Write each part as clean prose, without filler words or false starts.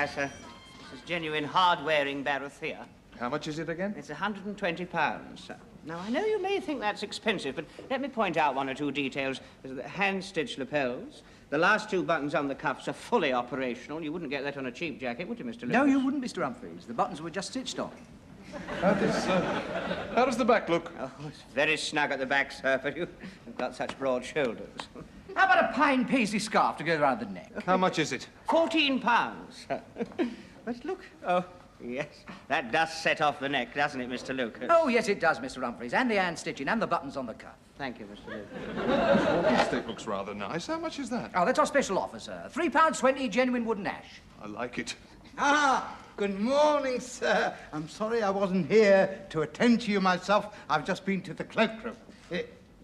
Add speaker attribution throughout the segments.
Speaker 1: Yes, sir. This is genuine hard-wearing Barathea.
Speaker 2: How much is it again?
Speaker 1: It's £120, sir. Now, I know you may think that's expensive, but let me point out one or two details. There's the hand-stitched lapels. The last two buttons on the cuffs are fully operational. You wouldn't get that on a cheap jacket, would you, Mr. Lucas?
Speaker 3: No, you wouldn't, Mr. Humphreys. The buttons were just stitched on.
Speaker 2: How does the back look?
Speaker 1: Oh, it's very snug at the back, sir, but you've got such broad shoulders.
Speaker 3: How about a pine paisley scarf to go around the neck?
Speaker 2: How much is it?
Speaker 1: £14, sir. But look, oh, yes, that does set off the neck, doesn't it, Mr. Lucas?
Speaker 3: Oh, yes, it does, Mr. Humphreys, and the hand stitching and the buttons on the cuff.
Speaker 1: Thank you, Mr. Lucas.
Speaker 2: Walking stick looks rather nice. How much is that?
Speaker 3: Oh, that's our special offer, sir. £3.20 genuine wooden ash.
Speaker 2: I like it.
Speaker 4: Ah, good morning, sir. I'm sorry I wasn't here to attend to you myself. I've just been to the cloakroom.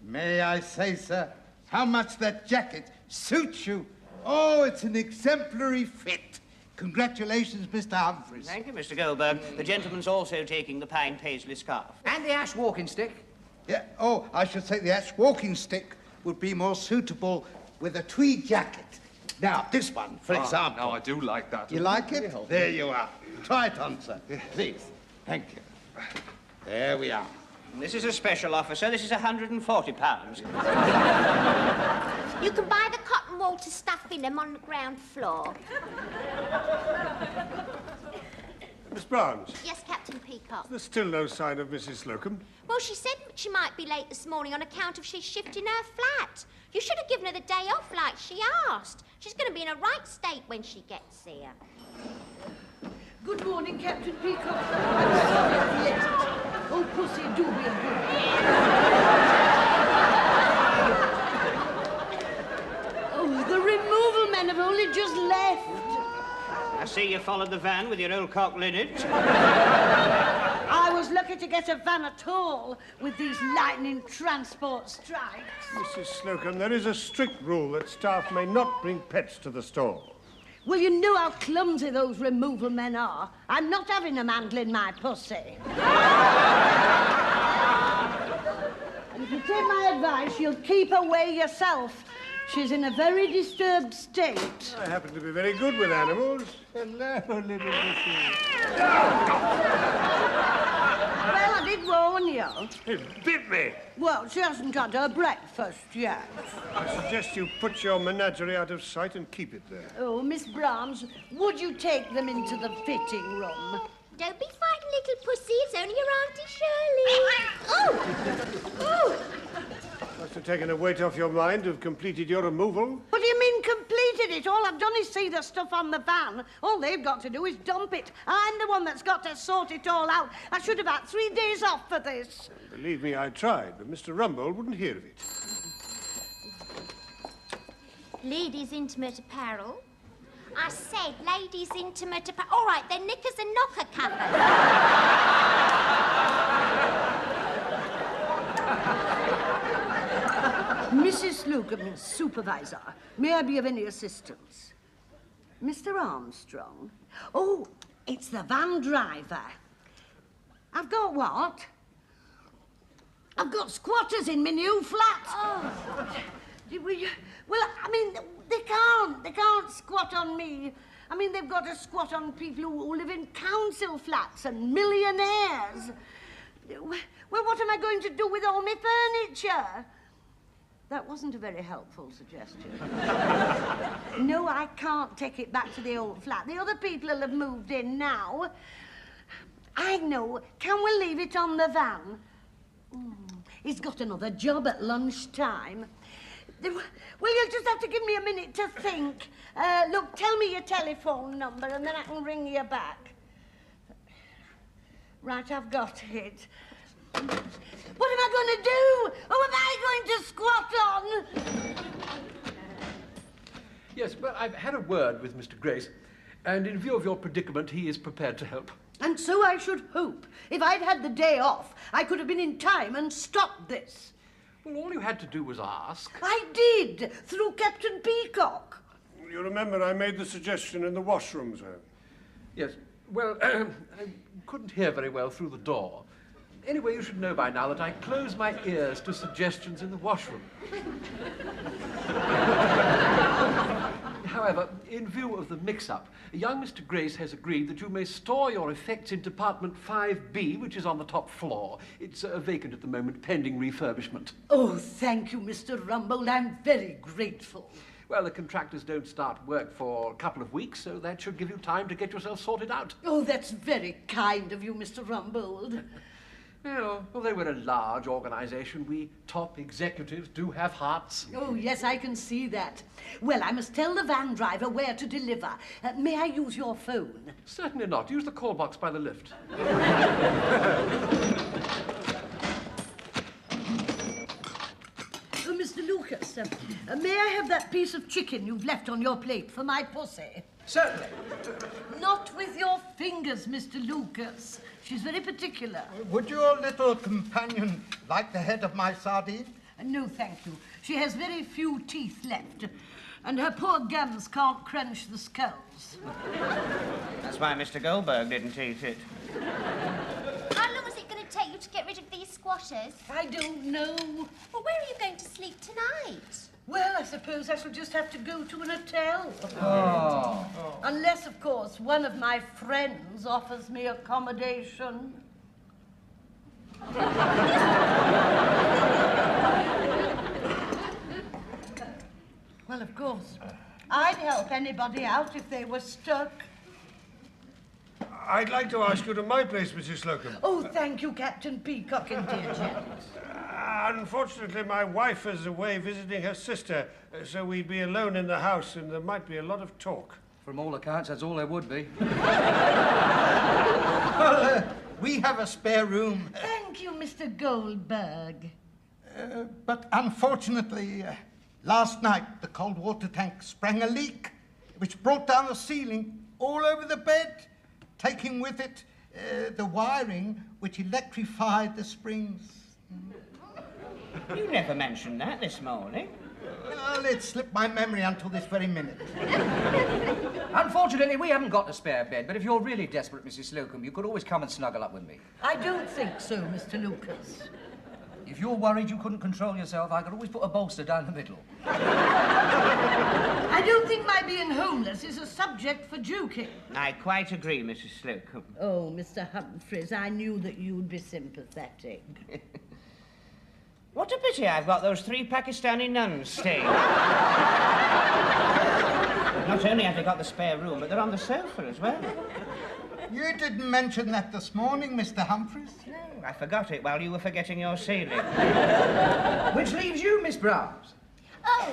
Speaker 4: May I say, sir, how much that jacket suits you? Oh, it's an exemplary fit. Congratulations, Mr. Humphreys.
Speaker 1: Thank you, Mr. Goldberg. The gentleman's also taking the pine paisley scarf.
Speaker 3: And the ash walking stick.
Speaker 4: Yeah, oh, I should say the ash walking stick would be more suitable with a tweed jacket. Now, this one, for example.
Speaker 2: No, I do like that.
Speaker 4: You like it? There you are. Try it on, sir. Please. Thank you. There we are.
Speaker 1: This is a special offer, sir. This is £140.
Speaker 5: You can buy the cotton wool to stuff in them on the ground floor.
Speaker 6: Miss Browns?
Speaker 5: Yes, Captain Peacock.
Speaker 6: There's still no sign of Mrs. Slocombe.
Speaker 5: Well, she said she might be late this morning on account of she's shifting her flat. You should have given her the day off like she asked. She's going to be in a right state when she gets here.
Speaker 7: Good morning, Captain Peacock. I'm sorry I'm late. Oh, Pussy, do be good. Oh, the removal men have only just left.
Speaker 1: I see you followed the van with your old cock linnet.
Speaker 7: I was lucky to get a van at all with these lightning transport strikes.
Speaker 6: Mrs. Slocombe, there is a strict rule that staff may not bring pets to the store.
Speaker 7: Well, you know how clumsy those removal men are. I'm not having them handling my pussy. And if you take my advice, you'll keep away yourself. She's in a very disturbed state.
Speaker 6: I happen to be very good with animals. Hello, little pussy.
Speaker 7: Well, I did warn you.
Speaker 6: It bit me.
Speaker 7: Well, she hasn't had her breakfast yet.
Speaker 6: I suggest you put your menagerie out of sight and keep it there.
Speaker 7: Oh, Miss Brahms, would you take them into the fitting room?
Speaker 5: Don't be frightened, little pussy. It's only your Auntie Shirley. Oh! Oh!
Speaker 6: Must have taken a weight off your mind to have completed your removal.
Speaker 7: What do you mean completed it? All I've done is see the stuff on the van. All they've got to do is dump it. I'm the one that's got to sort it all out. I should have had 3 days off for this.
Speaker 6: Believe me, I tried, but Mr. Rumbold wouldn't hear of it.
Speaker 5: Ladies' intimate apparel. I said ladies' intimate apparel. All right, then knickers and knocker covers.
Speaker 7: Mrs. Slocombe, supervisor, may I be of any assistance? Mr. Armstrong? Oh, it's the van driver. I've got what? I've got squatters in my new flat. Oh. Well, I mean, they can't squat on me. I mean, they've got to squat on people who live in council flats and millionaires. Well, what am I going to do with all my furniture? That wasn't a very helpful suggestion. No, I can't take it back to the old flat. The other people will have moved in now. I know. Can we leave it on the van? He's got another job at lunchtime. Well, you'll just have to give me a minute to think. Look, tell me your telephone number and then I can ring you back. Right, I've got it. What am I going to do? Who am I going to squat on?
Speaker 8: Yes, well, I've had a word with Mr. Grace, and in view of your predicament, he is prepared to help.
Speaker 7: And so I should hope. If I'd had the day off, I could have been in time and stopped this.
Speaker 8: Well, all you had to do was ask.
Speaker 7: I did, through Captain Peacock.
Speaker 6: You remember I made the suggestion in the washroom, sir?
Speaker 8: Yes, well, I couldn't hear very well through the door. Anyway, you should know by now that I close my ears to suggestions in the washroom. However, in view of the mix-up, young Mr. Grace has agreed that you may store your effects in Department 5B, which is on the top floor. It's vacant at the moment, pending refurbishment.
Speaker 7: Oh, thank you, Mr. Rumbold. I'm very grateful.
Speaker 8: Well, the contractors don't start work for a couple of weeks, so that should give you time to get yourself sorted out.
Speaker 7: Oh, that's very kind of you, Mr. Rumbold.
Speaker 8: Well, they were a large organisation. We top executives do have hearts.
Speaker 7: Oh, yes, I can see that. Well, I must tell the van driver where to deliver. May I use your phone?
Speaker 8: Certainly not. Use the call box by the lift.
Speaker 7: Oh, Mr. Lucas, may I have that piece of chicken you've left on your plate for my pussy?
Speaker 3: Certainly.
Speaker 7: Not with your fingers, Mr. Lucas. She's very particular.
Speaker 4: Would your little companion like the head of my sardine?
Speaker 7: No, thank you. She has very few teeth left, and her poor gums can't crunch the skulls.
Speaker 1: That's why Mr. Goldberg didn't eat it.
Speaker 5: How long is it going to take you to get rid of these squatters?
Speaker 7: I don't know.
Speaker 5: Well, where are you going to sleep tonight?
Speaker 7: Well, I suppose I shall just have to go to an hotel.
Speaker 3: Oh.
Speaker 7: Unless, of course, one of my friends offers me accommodation. Well, of course, I'd help anybody out if they were stuck.
Speaker 6: I'd like to ask you to my place, Mrs. Slocombe.
Speaker 7: Oh, thank you, Captain Peacock and dear Janet.
Speaker 6: Unfortunately, my wife is away visiting her sister, so we'd be alone in the house and there might be a lot of talk.
Speaker 3: From all accounts, that's all there would be.
Speaker 4: Well, we have a spare room.
Speaker 7: Thank you, Mr. Goldberg.
Speaker 4: But unfortunately, last night the cold water tank sprang a leak, which brought down the ceiling all over the bed, taking with it the wiring which electrified the springs.
Speaker 1: You never mentioned that this morning.
Speaker 4: Well, it slipped my memory until this very minute.
Speaker 3: Unfortunately, we haven't got a spare bed, but if you're really desperate, Mrs. Slocombe, you could always come and snuggle up with me.
Speaker 7: I don't think so, Mr. Lucas.
Speaker 3: If you're worried you couldn't control yourself, I could always put a bolster down the middle.
Speaker 7: I don't think my being homeless is a subject for joking.
Speaker 1: I quite agree, Mrs. Slocombe.
Speaker 7: Oh, Mr. Humphreys, I knew that you'd be sympathetic.
Speaker 1: What a pity I've got those 3 Pakistani nuns staying. Not only have they got the spare room, but they're on the sofa as well.
Speaker 4: You didn't mention that this morning, Mr. Humphreys.
Speaker 1: No, I forgot it while you were forgetting your ceiling.
Speaker 3: Which leaves you, Miss Browns.
Speaker 5: Oh,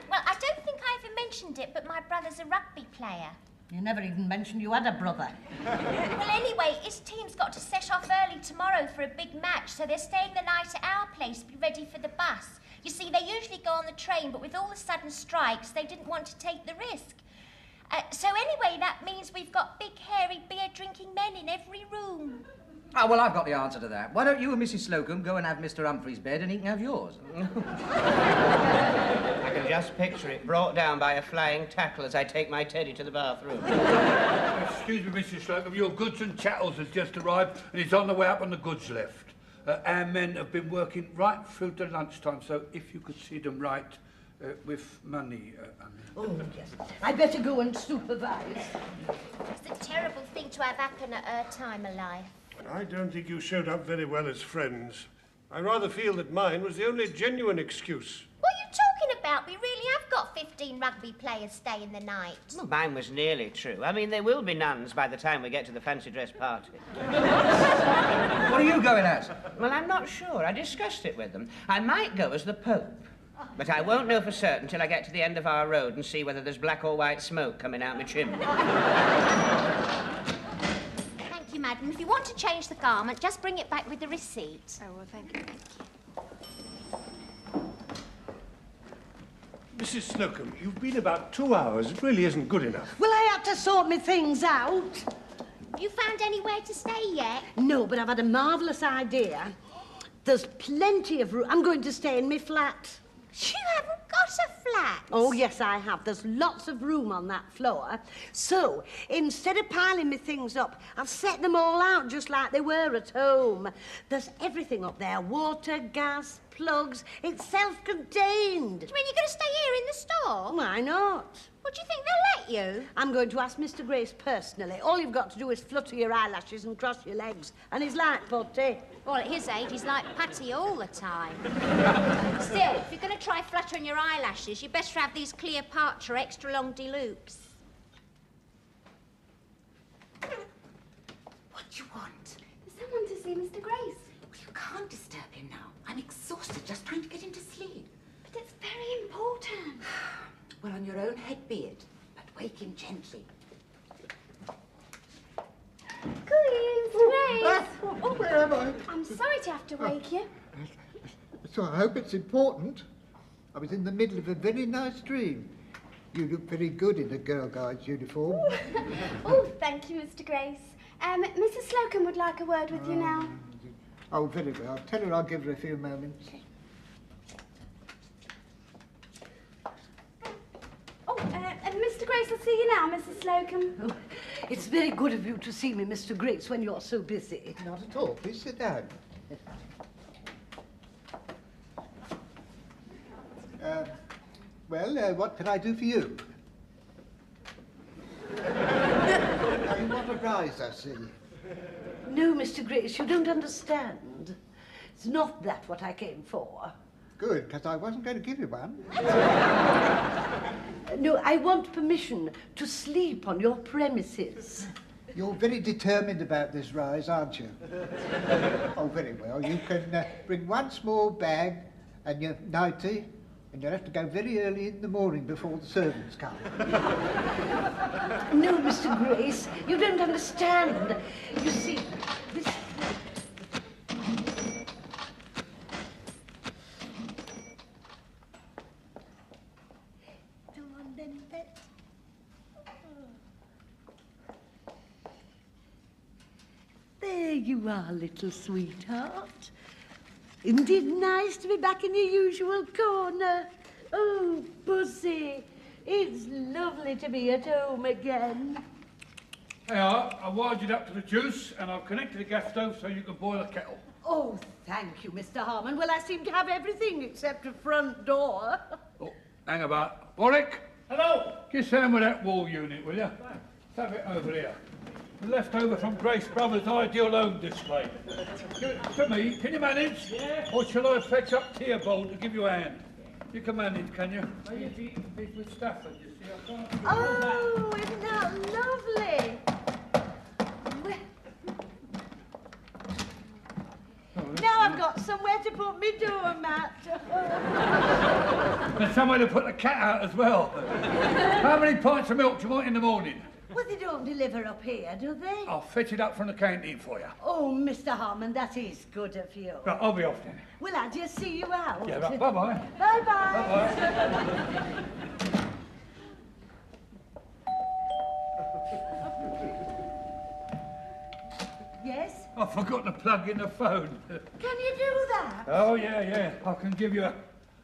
Speaker 5: well, I don't think I ever mentioned it, but my brother's a rugby player.
Speaker 7: You never even mentioned you had a brother.
Speaker 5: Well, anyway, his team's got to set off early tomorrow for a big match, so they're staying the night at our place to be ready for the bus. You see, they usually go on the train, but with all the sudden strikes, they didn't want to take the risk. So anyway, that means we've got big, hairy, beer-drinking men in every room.
Speaker 3: Oh, well, I've got the answer to that. Why don't you and Mrs. Slocombe go and have Mr. Humphrey's bed and he can have yours?
Speaker 1: I can just picture it brought down by a flying tackle as I take my teddy to the bathroom.
Speaker 9: Excuse me, Mrs. Slocombe, your goods and chattels has just arrived and it's on the way up on the goods lift. Our men have been working right through to lunchtime, so if you could see them right with money,
Speaker 7: Oh, yes. I'd better go and supervise.
Speaker 5: It's a terrible thing to have happen at her time of life.
Speaker 6: I don't think you showed up very well as friends. I rather feel that mine was the only genuine excuse.
Speaker 5: What are you talking about? We really have got 15 rugby players staying the night.
Speaker 1: Well, mine was nearly true. I mean, there will be nuns by the time we get to the fancy dress party.
Speaker 3: What are you going as?
Speaker 1: Well, I'm not sure. I discussed it with them. I might go as the Pope. But I won't know for certain till I get to the end of our road and see whether there's black or white smoke coming out my chimney.
Speaker 5: Thank you, madam. If you want to change the garment, just bring it back with the receipt.
Speaker 10: Oh, well, thank you.
Speaker 6: Mrs. Slocombe, you've been about 2 hours. It really isn't good enough.
Speaker 7: Well, I had to sort my things out.
Speaker 5: You found anywhere to stay yet?
Speaker 7: No, but I've had a marvellous idea. There's plenty of room. I'm going to stay in my flat.
Speaker 5: You haven't got a flat.
Speaker 7: Oh, yes, I have. There's lots of room on that floor. So, instead of piling my things up, I've set them all out just like they were at home. There's everything up there. Water, gas, plugs. It's self-contained.
Speaker 5: Do you mean you're going to stay here in the store?
Speaker 7: Why not?
Speaker 5: What do you think they'll let you?
Speaker 7: I'm going to ask Mr. Grace personally. All you've got to do is flutter your eyelashes and cross your legs. And he's like Putty.
Speaker 5: Well, at his age, he's like Patty all the time. Still, if you're going to try fluttering your eyelashes, you better have these Cleopatra extra long de-loops.
Speaker 10: What do you want? Someone to see Mr. Grace. Well, you can't disturb him now. I'm exhausted just trying to get him to sleep. But it's very important. Well, on your own head be it, but wake him gently.
Speaker 11: Good Grace.
Speaker 12: Oh, where am I?
Speaker 11: I'm sorry to have to wake you.
Speaker 12: So I hope it's important. I was in the middle of a very nice dream. You look very good in a girl guide's uniform.
Speaker 11: Oh, thank you, Mr. Grace. Mrs. Slocombe would like a word with you now.
Speaker 12: Oh, very well. Tell her I'll give her a few moments.
Speaker 11: Oh, Mr. Grace will see you now, Mrs. Slocombe.
Speaker 7: Oh, it's very good of you to see me, Mr. Grace, when you're so busy.
Speaker 12: Not at all. Please sit down. Well, what can I do for you? Now, you want a rise, I see.
Speaker 7: No, Mr. Grace, you don't understand. It's not that what I came for.
Speaker 12: Good, because I wasn't going to give you one.
Speaker 7: No, I want permission to sleep on your premises.
Speaker 12: You're very determined about this rise, aren't you? Oh, very well. You can bring one small bag and your nightie, and you'll have to go very early in the morning before the servants come.
Speaker 7: No, Mr. Grace, you don't understand. You see, this... Come on then, pet. There you are, little sweetheart. Isn't it nice to be back in your usual corner? Oh, Pussy, it's lovely to be at home again.
Speaker 9: Hey, I wired it up to the juice and I've connected the gas stove so you can boil a kettle.
Speaker 7: Oh, thank you, Mr. Harmon. Well, I seem to have everything except a front door.
Speaker 9: Oh, hang about. Warwick? Hello? Get Sam with that wall unit, will you? Have it over here. Left over from Grace Brothers' ideal home display. Give it to me. Can you manage? Yeah. Or shall I fetch up Tearbold to give you a hand? You can manage, can you? I used to eat fish with Stafford, you see. I can't...
Speaker 7: Oh, isn't that lovely? Now I've got somewhere to put my doormat.
Speaker 9: And somewhere to put the cat out as well. How many pints of milk do you want in the morning?
Speaker 7: Well, they don't deliver up here, do they?
Speaker 9: I'll fetch it up from the canteen for you.
Speaker 7: Oh, Mr. Harmon, that is good of you.
Speaker 9: Right, I'll be off then.
Speaker 7: Well, I'll just see you out.
Speaker 9: Yeah, right, bye-bye.
Speaker 7: Bye-bye.
Speaker 9: Bye-bye.
Speaker 7: Yes?
Speaker 9: I've forgotten to plug in the phone.
Speaker 7: Can you do that?
Speaker 9: Oh, yeah. I can give you an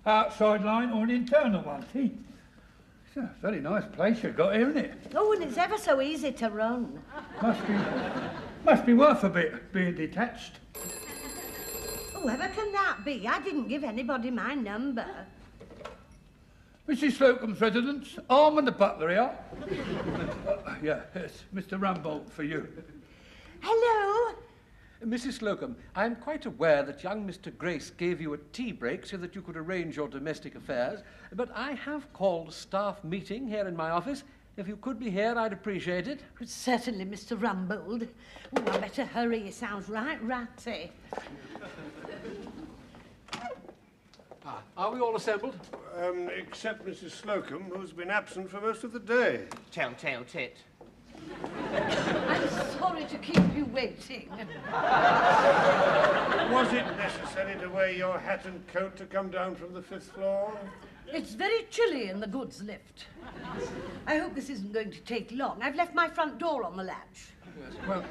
Speaker 9: outside line or an internal one, see? It's a very nice place you've got here, isn't it?
Speaker 7: Oh, and it's ever so easy to run.
Speaker 9: Must be worth a bit, being detached.
Speaker 7: Whoever can that be? I didn't give anybody my number.
Speaker 9: Mrs. Slocombe's residence, Arm the butler here. Yeah, it's Mr. Rumbold for you.
Speaker 7: Hello?
Speaker 8: Mrs. Slocombe, I am quite aware that young Mr. Grace gave you a tea break so that you could arrange your domestic affairs, but I have called a staff meeting here in my office. If you could be here, I'd appreciate it.
Speaker 7: Certainly, Mr. Rumbold. Oh, I better hurry. He sounds right ratty.
Speaker 8: Are we all assembled?
Speaker 6: Except Mrs. Slocombe, who's been absent for most of the day.
Speaker 1: Tell-tale tit.
Speaker 7: I'm sorry to keep you waiting.
Speaker 6: Was it necessary to wear your hat and coat to come down from the 5th floor?
Speaker 7: It's very chilly in the goods lift. I hope this isn't going to take long. I've left my front door on the latch.
Speaker 8: Yes, well,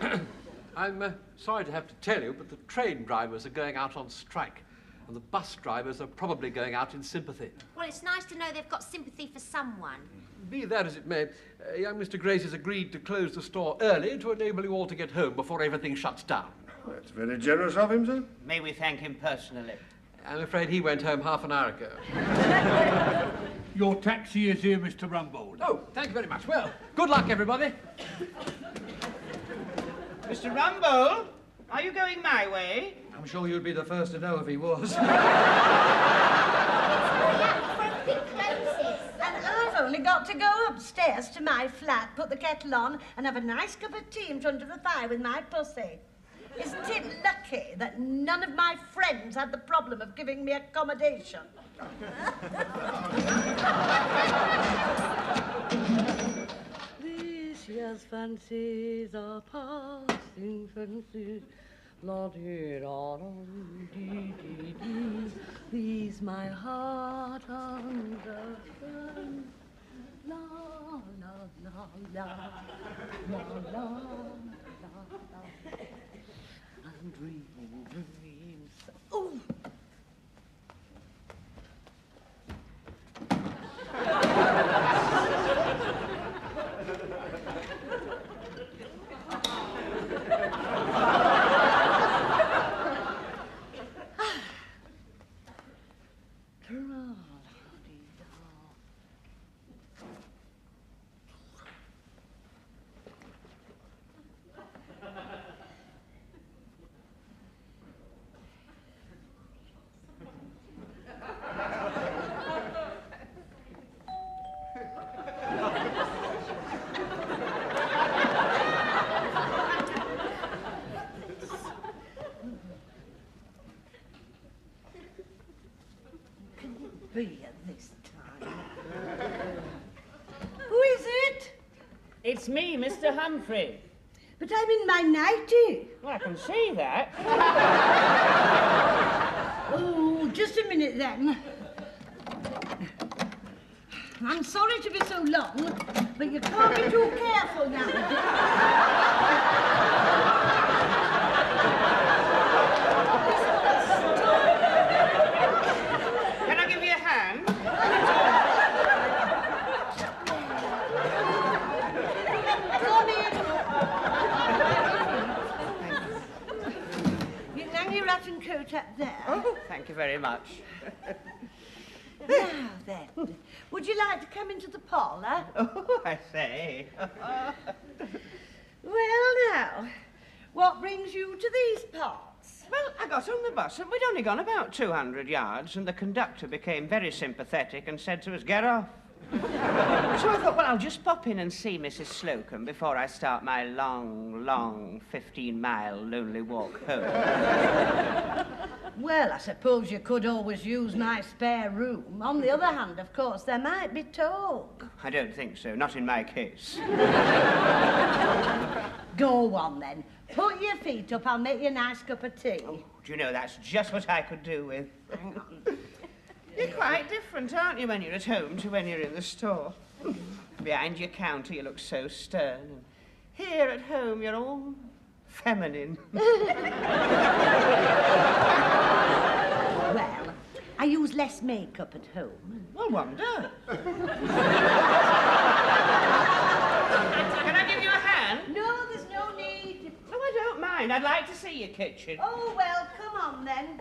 Speaker 8: I'm sorry to have to tell you, but the train drivers are going out on strike, and the bus drivers are probably going out in sympathy.
Speaker 5: Well, it's nice to know they've got sympathy for someone.
Speaker 8: Be that as it may, young Mr. Grace has agreed to close the store early to enable you all to get home before everything shuts down.
Speaker 6: That's very generous of him, sir.
Speaker 1: May we thank him personally?
Speaker 8: I'm afraid he went home half an hour ago.
Speaker 9: Your taxi is here, Mr. Rumbold.
Speaker 8: Oh, thank you very much. Well, good luck, everybody.
Speaker 1: Mr. Rumbold, are you going my way?
Speaker 3: I'm sure you'd be the first to know if he was.
Speaker 5: For a big closes.
Speaker 7: And I've only got to go upstairs to my flat, put the kettle on, and have a nice cup of tea in front of the fire with my pussy. Isn't it lucky that none of my friends had the problem of giving me accommodation? This year's fancies are passing fancies. La-dee-da-dum-dee-dee-dee. These my heart understands. La la la la la la la la. I'm dreaming dreams. Oh. Be at this time. Who is it?
Speaker 1: It's me, Mr. Humphrey.
Speaker 7: But I'm in my nightie.
Speaker 1: Well, I can see that.
Speaker 7: Oh, just a minute then. I'm sorry to be so long, but you can't be too careful now. Coat up there.
Speaker 1: Oh, thank you very much.
Speaker 7: Now then, would you like to come into the parlour?
Speaker 1: Oh, I say.
Speaker 7: Well, now, what brings you to these parts?
Speaker 1: Well, I got on the bus and we'd only gone about 200 yards and the conductor became very sympathetic and said to us, "Get off." So I thought, well, I'll just pop in and see Mrs. Slocombe before I start my long 15-mile lonely walk home.
Speaker 7: Well, I suppose you could always use my spare room. On the other hand, of course, there might be talk.
Speaker 1: I don't think so, not in my case.
Speaker 7: Go on, then. Put your feet up, I'll make you a nice cup of tea.
Speaker 1: Oh, do you know, that's just what I could do with. You're quite different, aren't you, when you're at home to when you're in the store? Behind your counter, you look so stern. And here at home, you're all feminine.
Speaker 7: Well, I use less makeup at home.
Speaker 1: Well, wonder. Can I give you a hand?
Speaker 7: No, there's no need.
Speaker 1: Oh, I don't mind. I'd like to see your kitchen.
Speaker 7: Oh, well, come on, then.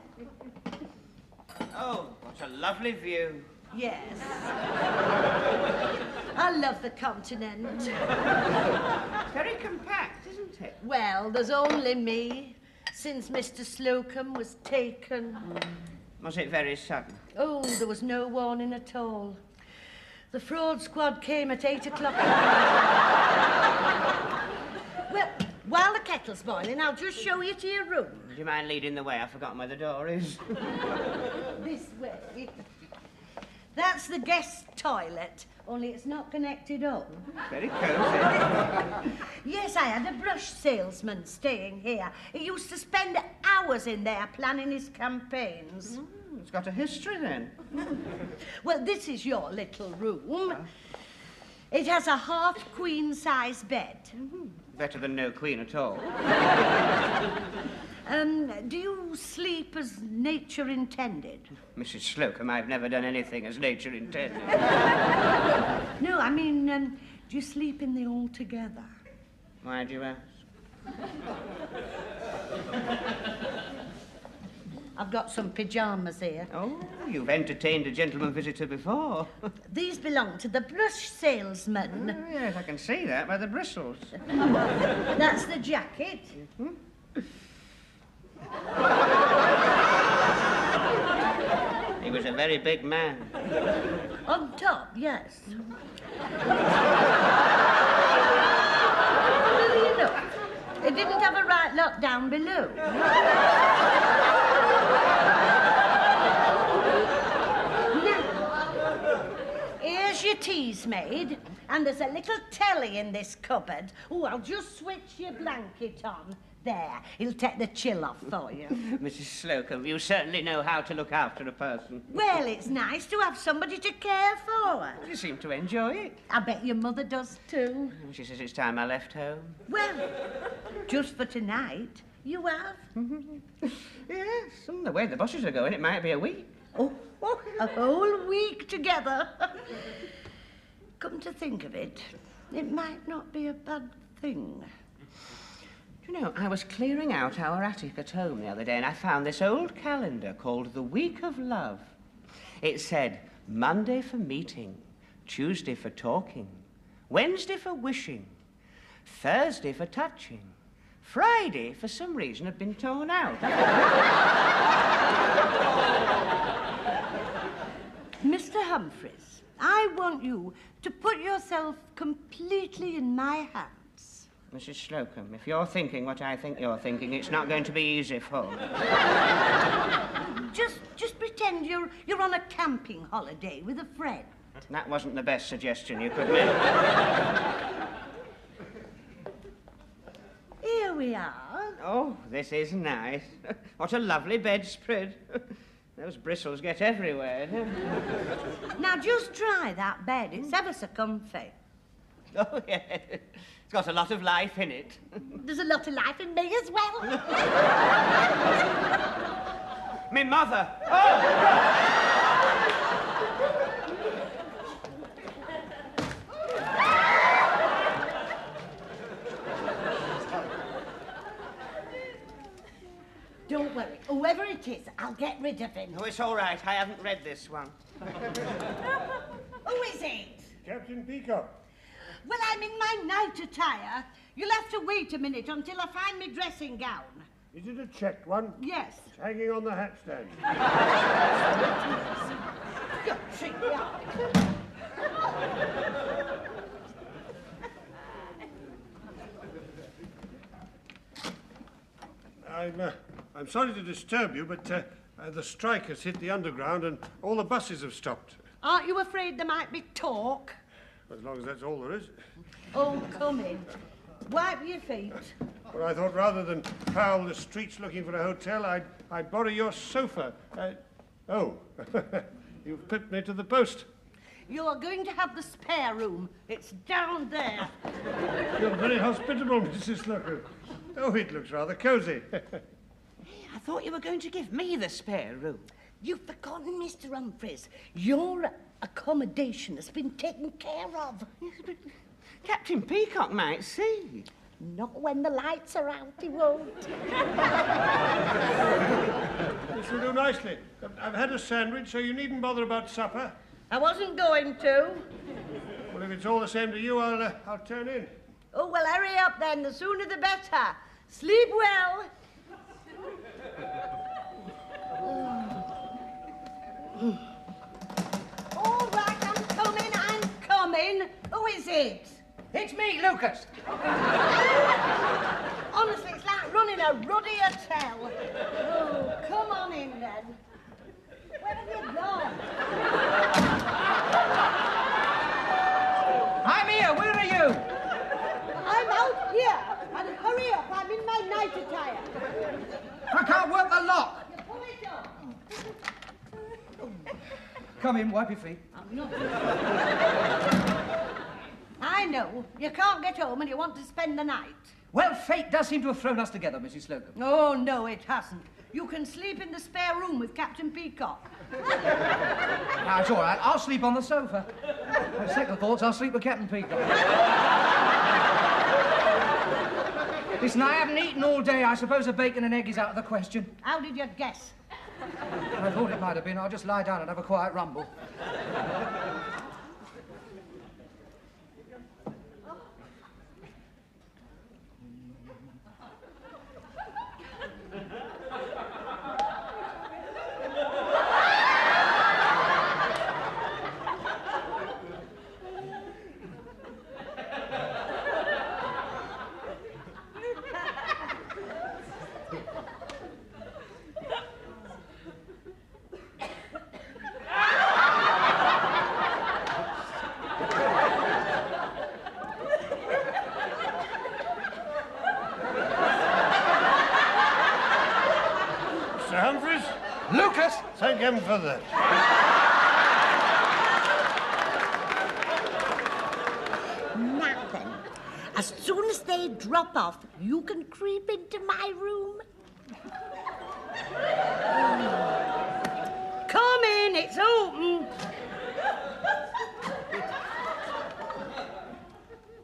Speaker 1: Oh, what a lovely view.
Speaker 7: Yes. I love the continent.
Speaker 1: Very compact, isn't it?
Speaker 7: Well, there's only me since Mr. Slocombe was taken.
Speaker 1: Was it very sudden?
Speaker 7: Oh, there was no warning at all. The fraud squad came at 8 o'clock. Well, while the kettle's boiling, I'll just show you to your room.
Speaker 1: Do you mind leading the way? I've forgotten where the door is.
Speaker 7: This way. That's the guest toilet, only it's not connected up.
Speaker 1: Very cosy.
Speaker 7: Yes, I had a brush salesman staying here. He used to spend hours in there planning his campaigns.
Speaker 1: It's got a history, then.
Speaker 7: Well, this is your little room. It has a half-queen-size bed.
Speaker 1: Better than no queen at all.
Speaker 7: Do you sleep as nature intended?
Speaker 1: Mrs. Slocombe, I've never done anything as nature intended.
Speaker 7: No, I mean, do you sleep in the all-together?
Speaker 1: Why do you ask?
Speaker 7: I've got some pyjamas here.
Speaker 1: Oh, you've entertained a gentleman visitor before.
Speaker 7: These belong to the brush salesman.
Speaker 1: Oh, yes, I can see that by the bristles.
Speaker 7: That's the jacket.
Speaker 1: He was a very big man.
Speaker 7: On top, yes. Well, you know, it didn't have a right lot down below. Now, here's your tea's made, and there's a little telly in this cupboard. Oh, I'll just switch your blanket on. There, he'll take the chill off for you.
Speaker 1: Mrs. Slocombe, you certainly know how to look after a person.
Speaker 7: Well, it's nice to have somebody to care for.
Speaker 1: You seem to enjoy it.
Speaker 7: I bet your mother does too.
Speaker 1: She says it's time I left home.
Speaker 7: Well, just for tonight, you have.
Speaker 1: Yes, the way the buses are going, it might be a week.
Speaker 7: Oh, a whole week together. Come to think of it, it might not be a bad thing.
Speaker 1: You know, I was clearing out our attic at home the other day and I found this old calendar called The Week of Love. It said Monday for meeting, Tuesday for talking, Wednesday for wishing, Thursday for touching, Friday, for some reason, had been torn out.
Speaker 7: Mr. Humphreys, I want you to put yourself completely in my hands.
Speaker 1: Mrs. Slocombe, if you're thinking what I think you're thinking, it's not going to be easy for me.
Speaker 7: Just pretend you're on a camping holiday with a friend.
Speaker 1: That wasn't the best suggestion you could make.
Speaker 7: Here we are.
Speaker 1: Oh, this is nice. What a lovely bedspread. Those bristles get everywhere.
Speaker 7: Now, just try that bed. It's ever so comfy.
Speaker 1: Oh, yeah. It's got a lot of life in it.
Speaker 7: There's a lot of life in me as well.
Speaker 1: Me mother. Oh!
Speaker 7: Don't worry. Whoever it is, I'll get rid of him.
Speaker 1: Oh, it's all right. I haven't read this one.
Speaker 7: Who is it?
Speaker 6: Captain Peacock.
Speaker 7: Well, I'm in my night attire. You'll have to wait a minute until I find my dressing gown.
Speaker 6: Is it a checked one?
Speaker 7: Yes.
Speaker 6: It's hanging on the hat stand.
Speaker 7: You trick me out.
Speaker 6: I'm sorry to disturb you, but the strike has hit the underground and all the buses have stopped.
Speaker 7: Aren't you afraid there might be talk?
Speaker 6: As long as that's all there is.
Speaker 7: Oh, come in. Wipe your feet.
Speaker 6: Well, I thought rather than prowl the streets looking for a hotel, I'd borrow your sofa. Oh, you've pipped me to the post.
Speaker 7: You're going to have the spare room. It's down there.
Speaker 6: You're very hospitable, Mrs. Slocombe. Oh, it looks rather cosy.
Speaker 1: I thought you were going to give me the spare room.
Speaker 7: You've forgotten, Mr. Humphreys. Your accommodation has been taken care of.
Speaker 1: Captain Peacock might see.
Speaker 7: Not when the lights are out, he won't.
Speaker 6: This will do nicely. I've had a sandwich, so you needn't bother about supper.
Speaker 7: I wasn't going to.
Speaker 6: Well, if it's all the same to you, I'll turn in.
Speaker 7: Oh, well, hurry up then. The sooner the better. Sleep well. All right, I'm coming. Who is it?
Speaker 3: It's me, Lucas.
Speaker 7: Honestly, it's like running a ruddy hotel. Oh, come on in then. Where have you gone?
Speaker 3: I'm here. Where are you?
Speaker 7: I'm out here. And hurry up, I'm in my night attire.
Speaker 3: I can't work the lock.
Speaker 7: You pull it up.
Speaker 3: Come in, wipe your feet.
Speaker 7: I'm not. I know. You can't get home and you want to spend the night.
Speaker 3: Well, fate does seem to have thrown us together, Mrs. Slocombe.
Speaker 7: Oh, no, it hasn't. You can sleep in the spare room with Captain Peacock.
Speaker 3: Now, it's all right. I'll sleep on the sofa. On second thoughts, I'll sleep with Captain Peacock. Listen, I haven't eaten all day. I suppose a bacon and egg is out of the question.
Speaker 7: How did you guess?
Speaker 3: I thought it might have been. I'll just lie down and have a quiet rumble.
Speaker 6: Mr. Humphreys?
Speaker 3: Lucas!
Speaker 6: Thank heaven for that.
Speaker 7: Now then, as soon as they drop off, you can creep into my room. Come in, it's open.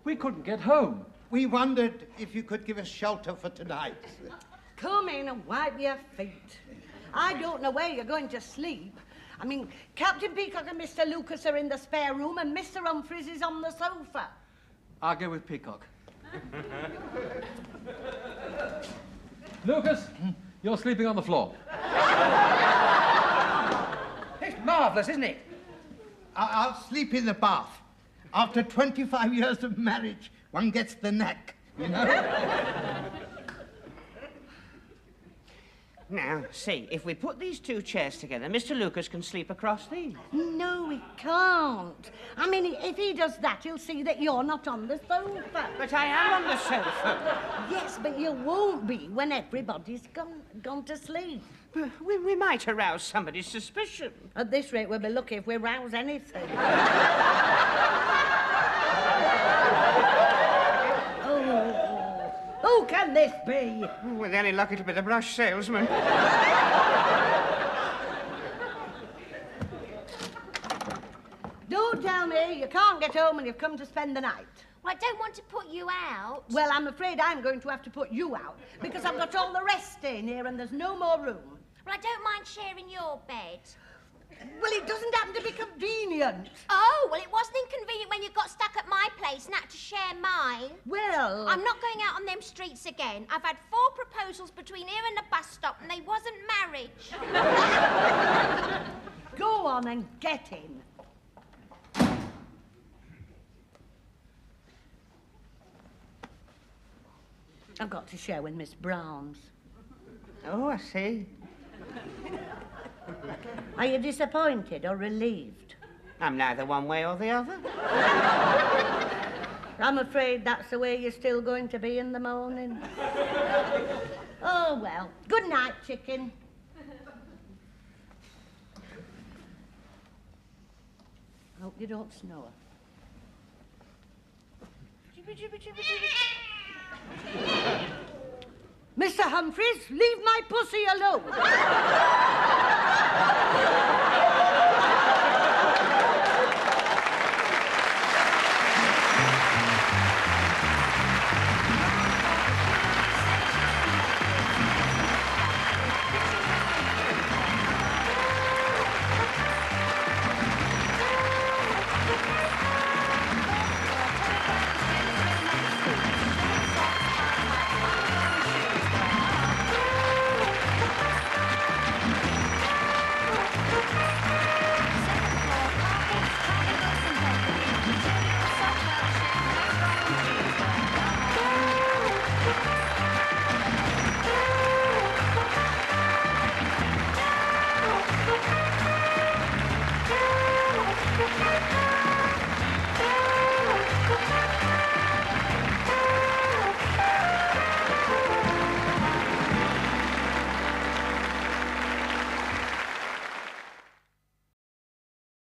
Speaker 8: We couldn't get home.
Speaker 4: We wondered if you could give us shelter for tonight.
Speaker 7: Come in and wipe your feet. I don't know where you're going to sleep. I mean, Captain Peacock and Mr. Lucas are in the spare room and Mr. Humphreys is on the sofa.
Speaker 8: I'll go with Peacock. Lucas, you're sleeping on the floor.
Speaker 3: It's marvellous, isn't it?
Speaker 4: I'll sleep in the bath. After 25 years of marriage, one gets the knack, you know?
Speaker 1: Now, see, if we put these two chairs together, Mr. Lucas can sleep across these.
Speaker 7: No, he can't. I mean, if he does that, he'll see that you're not on the sofa.
Speaker 1: But I am on the sofa.
Speaker 7: Yes, but you won't be when everybody's gone to sleep.
Speaker 1: But we might arouse somebody's suspicion.
Speaker 7: At this rate, we'll be lucky if we rouse anything. Who can this be?
Speaker 1: With any luck, it'll be the brush salesman.
Speaker 7: Don't tell me you can't get home and you've come to spend the night.
Speaker 5: Well, I don't want to put you out.
Speaker 7: Well, I'm afraid I'm going to have to put you out because I've got all the rest staying here and there's no more room.
Speaker 5: Well, I don't mind sharing your bed.
Speaker 7: Well, it doesn't happen to be convenient.
Speaker 5: Oh, well, it wasn't inconvenient when you got stuck at my place and had to share mine.
Speaker 7: Well...
Speaker 5: I'm not going out on them streets again. I've had 4 proposals between here and the bus stop, and they wasn't marriage.
Speaker 7: Go on and get in. I've got to share with Miss Brown's.
Speaker 1: Oh, I see.
Speaker 7: Are you disappointed or relieved?
Speaker 1: I'm neither one way or the other.
Speaker 7: I'm afraid that's the way you're still going to be in the morning. Oh, well. Good night, chicken. Hope you don't snore. Mr. Humphreys, leave my pussy alone.